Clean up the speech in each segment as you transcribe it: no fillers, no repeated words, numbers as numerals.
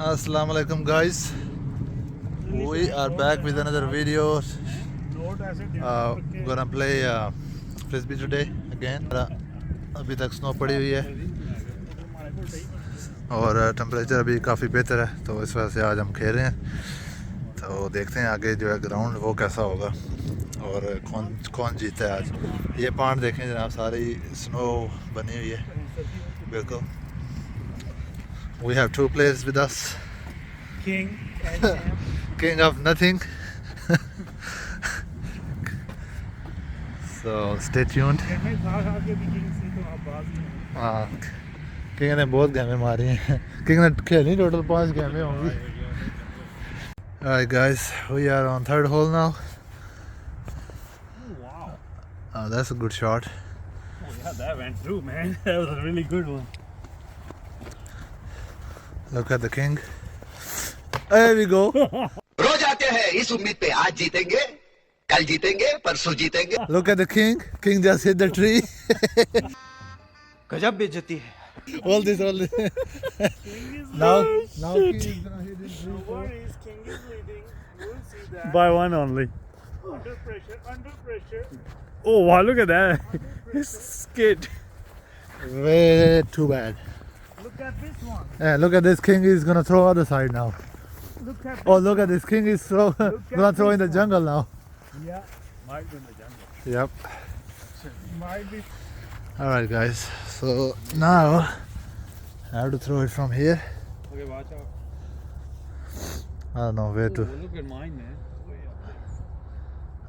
Assalamu alaikum guys, we are back with another video. Gonna play frisbee today again. अभी तक snow पड़ी हुई है और टेम्परेचर अभी काफ़ी बेहतर है, तो इस वजह से आज हम खेल रहे हैं। तो देखते हैं आगे जो है ग्राउंड वो कैसा होगा और कौन जीता है आज। ये पहाड़ देखें जनाब, सारी स्नो बनी हुई है बिल्कुल। We have two players with us. King and Sam. King of nothing. So stay tuned. हाँ, किंग ने बहुत गेमें मारी हैं। किंग ने खेली टोटल 5 गेमें होंगी। Alright guys, we are on third hole now. Oh, wow. Oh, that's a good shot. Oh yeah, that went through, man. That was a really good one. Look at the king. There we go. रोज आते हैं इस उम्मीद पे आज जीतेंगे, कल जीतेंगे, परसों जीतेंगे। Look at the king. King just hit the tree. गजब बेइज्जती है। All this. King is Now leading. king is gonna hit the tree. No worries, King is leading. We'll see that. By one only. Under pressure. Oh wow, look at that. He's scared. Way too bad. Look at this one. Yeah, look at this king is gonna throw other side now. Look at Oh, look at this king is gonna throw in the jungle now. Yeah, Might be in the jungle. Yep. might be. Alright guys, so now I have to throw it from here. Okay, watch out. I don't know where to. Oh, look at mine, man. Way up there.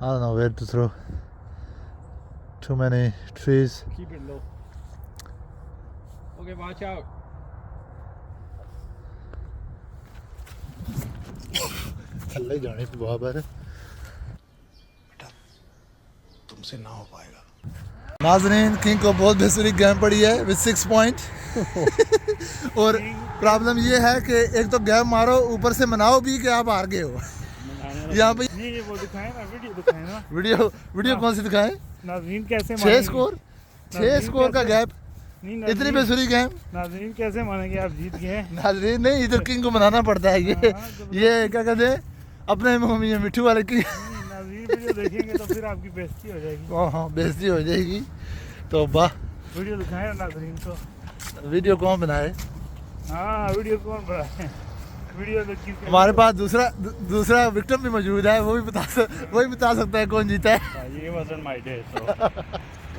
I don't know where to throw. Too many trees. Keep it low. Okay, watch out. थल्ले जाने पे बराबर है। तुमसे ना हो पाएगा। नाज़रीन, किंग को बहुत बेहतरीन गेम पड़ी है विद 6 पॉइंट। और प्रॉब्लम ये है कि एक तो गेम मारो, ऊपर से मनाओ भी कि आप हार गए हो। यहाँ पे नहीं वो दिखाए ना, वीडियो दिखाए ना। वीडियो कौन सी दिखाएं? नाज़रीन कैसे 6 स्कोर का गैप, इतनी बेसुरी गेम। नाज़रीन कैसे मानेंगे आप जीत गए हैं? नाज़रीन नहीं, इधर किंग को मनाना पड़ता है। ये क्या कहते हैं अपने मुँह मिठू वाले की। नाज़रीन वीडियो देखेंगे तो फिर आपकी बेइज्जती हो जाएगी। हाँ, बेइज्जती हो जाएगी। तो वाह, वीडियो दिखाए ना नाज़रीन को। वीडियो कौन बनाए? हाँ, वीडियो कौन बनाए? वीडियो तो किसके? हमारे पास दूसरा विक्टिम भी मौजूद है, वो भी बता सकता है कौन जीता है। ये wasn't my day, so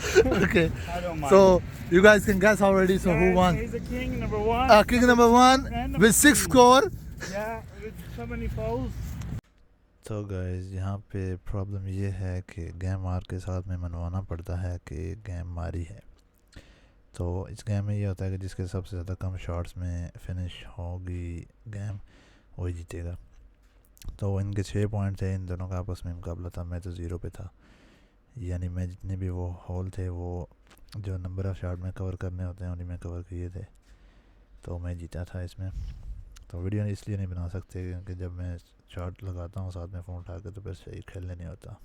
Okay, I don't mind. so you guys can guess already. So who won? He's the king number 1. King number 1 with 6 score. Yeah, with so many fouls. तो गाइस, यहाँ पे problem ये है कि game मार के साथ में मनवाना पड़ता है कि गेम मारी है। तो इस गेम में ये होता है कि जिसके सबसे ज़्यादा कम शॉट्स में फिनिश होगी गेम, वही जीतेगा। तो इनके 6 पॉइंट थे, इन दोनों का आपस में मुकाबला था। मैं तो 0 पे था, यानी मैं जितने भी वो होल थे, वो जो नंबर ऑफ़ शॉट में कवर करने होते हैं उन्हीं में कवर किए थे, तो मैं जीता था इसमें। तो वीडियो इसलिए नहीं बना सकते क्योंकि जब मैं शॉट लगाता हूँ साथ में फ़ोन उठा के तो फिर सही खेलने नहीं होता।